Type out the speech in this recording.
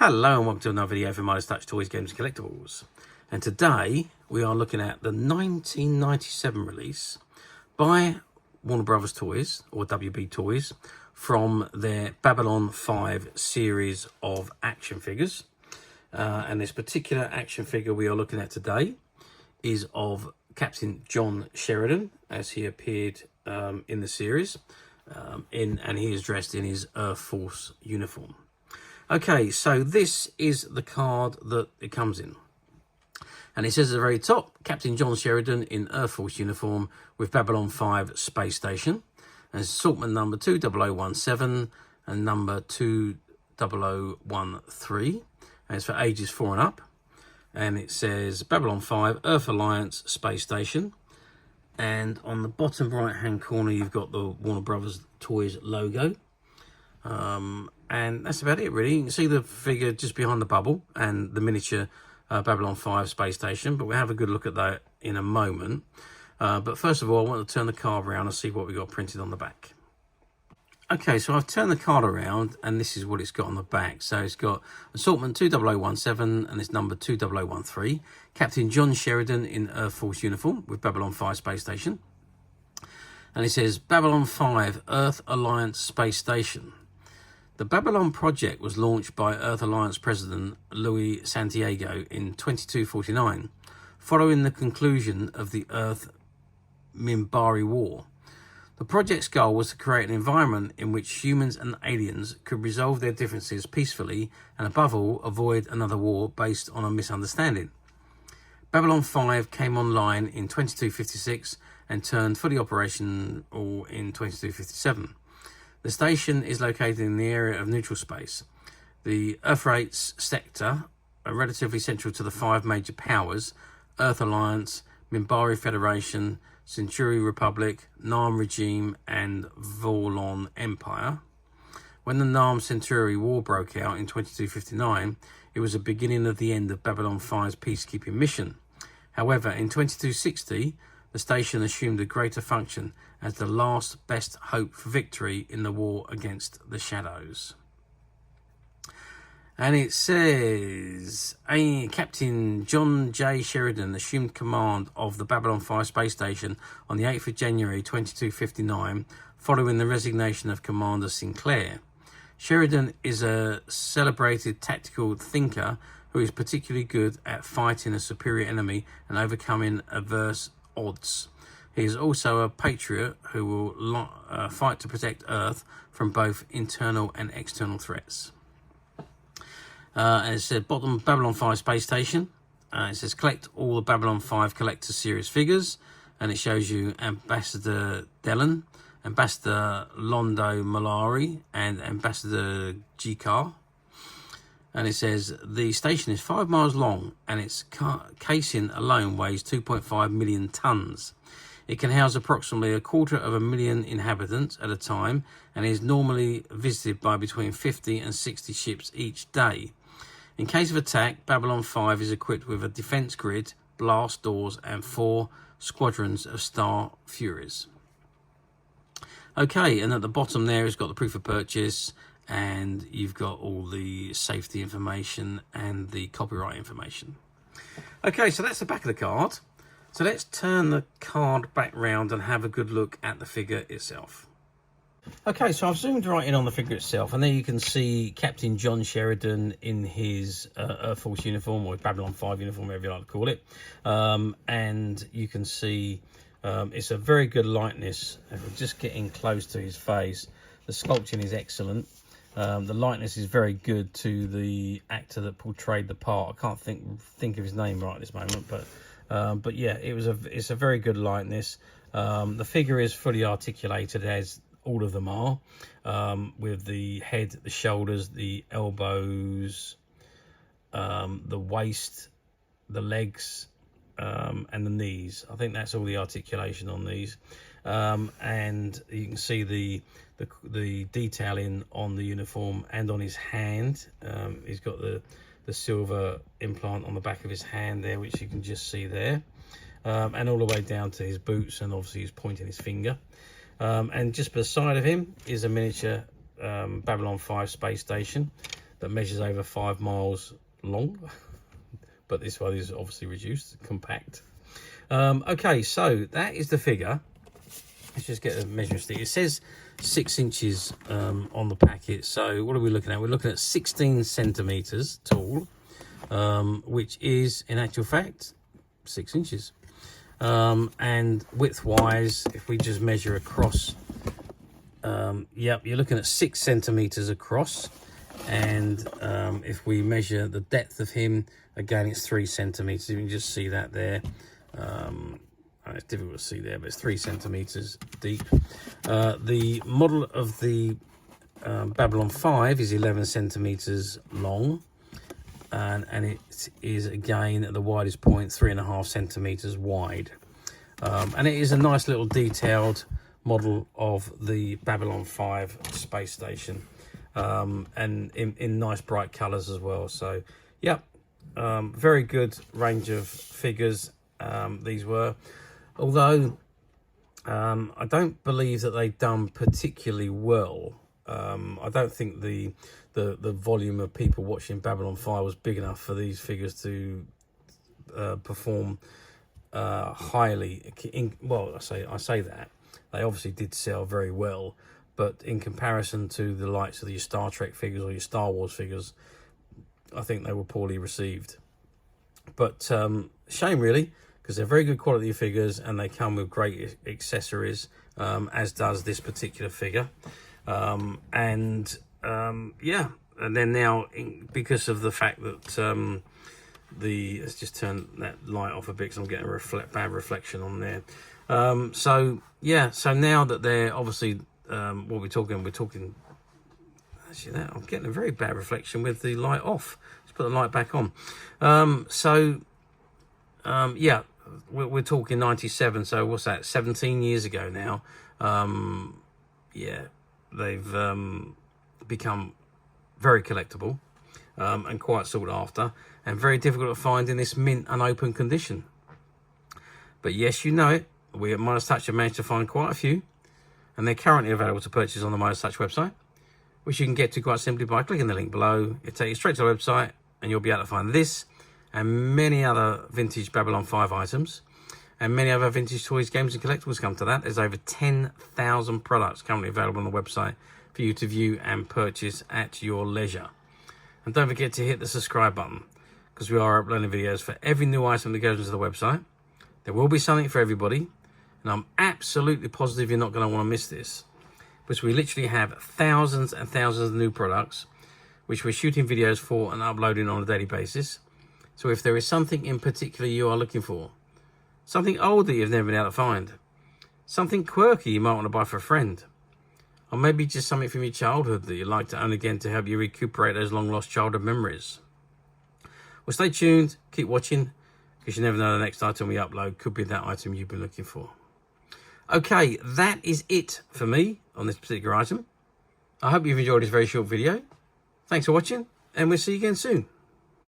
Hello and welcome to another video from Midas Touch Toys, Games and Collectibles. And today we are looking at the 1997 release by Warner Brothers Toys, or WB Toys, from their Babylon 5 series of action figures. And this particular action figure we are looking at today is of Captain John Sheridan, as he appeared in the series, and he is dressed in his EarthForce uniform. Okay, so this is the card that it comes in. And it says at the very top, Captain John Sheridan in EarthForce uniform with Babylon 5 space station. And it's assortment number 20017 and number 20013. And it's for ages 4 and up. And it says Babylon 5 Earth Alliance space station. And on the bottom right hand corner, you've got the Warner Brothers Toys logo. And that's about it, really. You can see the figure just behind the bubble and the miniature Babylon 5 space station, but we'll have a good look at that in a moment. But first of all, I want to turn the card around and see what we got printed on the back. Okay, so I've turned the card around and this is what it's got on the back. So it's got assortment 20017 and it's number 20013. Captain John Sheridan in EarthForce uniform with Babylon 5 space station. And it says Babylon 5 Earth Alliance space station. The Babylon project was launched by Earth Alliance President Louis Santiago in 2249, following the conclusion of the Earth-Minbari War. The project's goal was to create an environment in which humans and aliens could resolve their differences peacefully and, above all, avoid another war based on a misunderstanding. Babylon 5 came online in 2256 and turned fully operational in 2257. The station is located in the area of neutral space. The Earthrates sector are relatively central to the 5 major powers: Earth Alliance, Minbari Federation, Centauri Republic, Nam Regime, and Volon Empire. When the Nam Centauri War broke out in 2259, it was the beginning of the end of Babylon 5's peacekeeping mission. However, in 2260, the station assumed a greater function as the last best hope for victory in the war against the Shadows. And it says, Captain John J. Sheridan assumed command of the Babylon 5 space station on the 8th of January 2259, following the resignation of Commander Sinclair. Sheridan is a celebrated tactical thinker who is particularly good at fighting a superior enemy and overcoming adverse odds. He is also a patriot who will fight to protect Earth from both internal and external threats. And it said bottom Babylon 5 space station. It says collect all the Babylon 5 Collector Series figures, and it shows you Ambassador Dellen, Ambassador Londo Malari, and Ambassador Jikar. And it says the station is 5 miles long and its casing alone weighs 2.5 million tons. It can house approximately 250,000 inhabitants at a time and is normally visited by between 50 and 60 ships each day. In case of attack, Babylon 5 is equipped with a defense grid, blast doors, and 4 squadrons of Star Furies. Okay, and at the bottom there, it's got the proof of purchase, and you've got all the safety information and the copyright information. Okay, so that's the back of the card. So let's turn the card back round and have a good look at the figure itself. Okay, so I've zoomed right in on the figure itself, and there you can see Captain John Sheridan in his EarthForce uniform, or Babylon 5 uniform, whatever you like to call it. And you can see it's a very good likeness. If we're just getting close to his face, the sculpting is excellent. The likeness is very good to the actor that portrayed the part. I can't think of his name right at this moment, but yeah, it's a very good likeness. The figure is fully articulated, as all of them are, with the head, the shoulders, the elbows, the waist, the legs, and the knees. I think that's all the articulation on these. And you can see the detailing on the uniform and on his hand. He's got the silver implant on the back of his hand there, which you can just see there, and all the way down to his boots, and obviously he's pointing his finger. And just beside of him is a miniature Babylon 5 space station. that measures over 5 miles long. But this one is obviously reduced, compact. Okay, so that is the figure. Let's just get a measuring stick. It says 6 inches on the packet. So what are we looking at? We're looking at 16 centimeters tall, which is in actual fact 6 inches. And width-wise, if we just measure across, yep, you're looking at 6 centimeters across. And if we measure the depth of him, again, it's 3 centimeters. You can just see that there. It's difficult to see there, but it's 3 centimeters deep. The model of the Babylon 5 is 11 centimeters long, and it is again at the widest point 3.5 centimeters wide. And it is a nice little detailed model of the Babylon 5 space station, and in nice bright colors as well. So yeah, very good range of figures these were. Although I don't believe that they've done particularly well. I don't think the volume of people watching Babylon 5 was big enough for these figures to perform highly. Well, I say that they obviously did sell very well, but in comparison to the likes of your Star Trek figures or your Star Wars figures, I think they were poorly received. But shame really, because they're very good quality figures and they come with great accessories, as does this particular figure. Yeah, and then now, because of the fact that let's just turn that light off a bit because I'm getting a bad reflection on there. So yeah, so now that they're obviously what we're talking actually that I'm getting a very bad reflection with the light off. Let's put the light back on. Yeah, we're talking 97, so what's that, 17 years ago now. Yeah, they've become very collectible, and quite sought after, and very difficult to find in this mint unopened condition. But yes, you know it, we at Midas Touch have managed to find quite a few, and they're currently available to purchase on the Midas Touch website, which you can get to quite simply by clicking the link below. It'll take you straight to the website, and you'll be able to find this and many other vintage Babylon 5 items, and many other vintage toys, games and collectibles come to that. There's over 10,000 products currently available on the website for you to view and purchase at your leisure. And don't forget to hit the subscribe button, because we are uploading videos for every new item that goes into the website. There will be something for everybody, and I'm absolutely positive you're not going to want to miss this, because we literally have thousands and thousands of new products which we're shooting videos for and uploading on a daily basis. So if there is something in particular you are looking for, something old that you've never been able to find, something quirky you might want to buy for a friend, or maybe just something from your childhood that you'd like to own again to help you recuperate those long lost childhood memories. Well, stay tuned, keep watching, because you never know the next item we upload could be that item you've been looking for. Okay, that is it for me on this particular item. I hope you've enjoyed this very short video. Thanks for watching, and we'll see you again soon.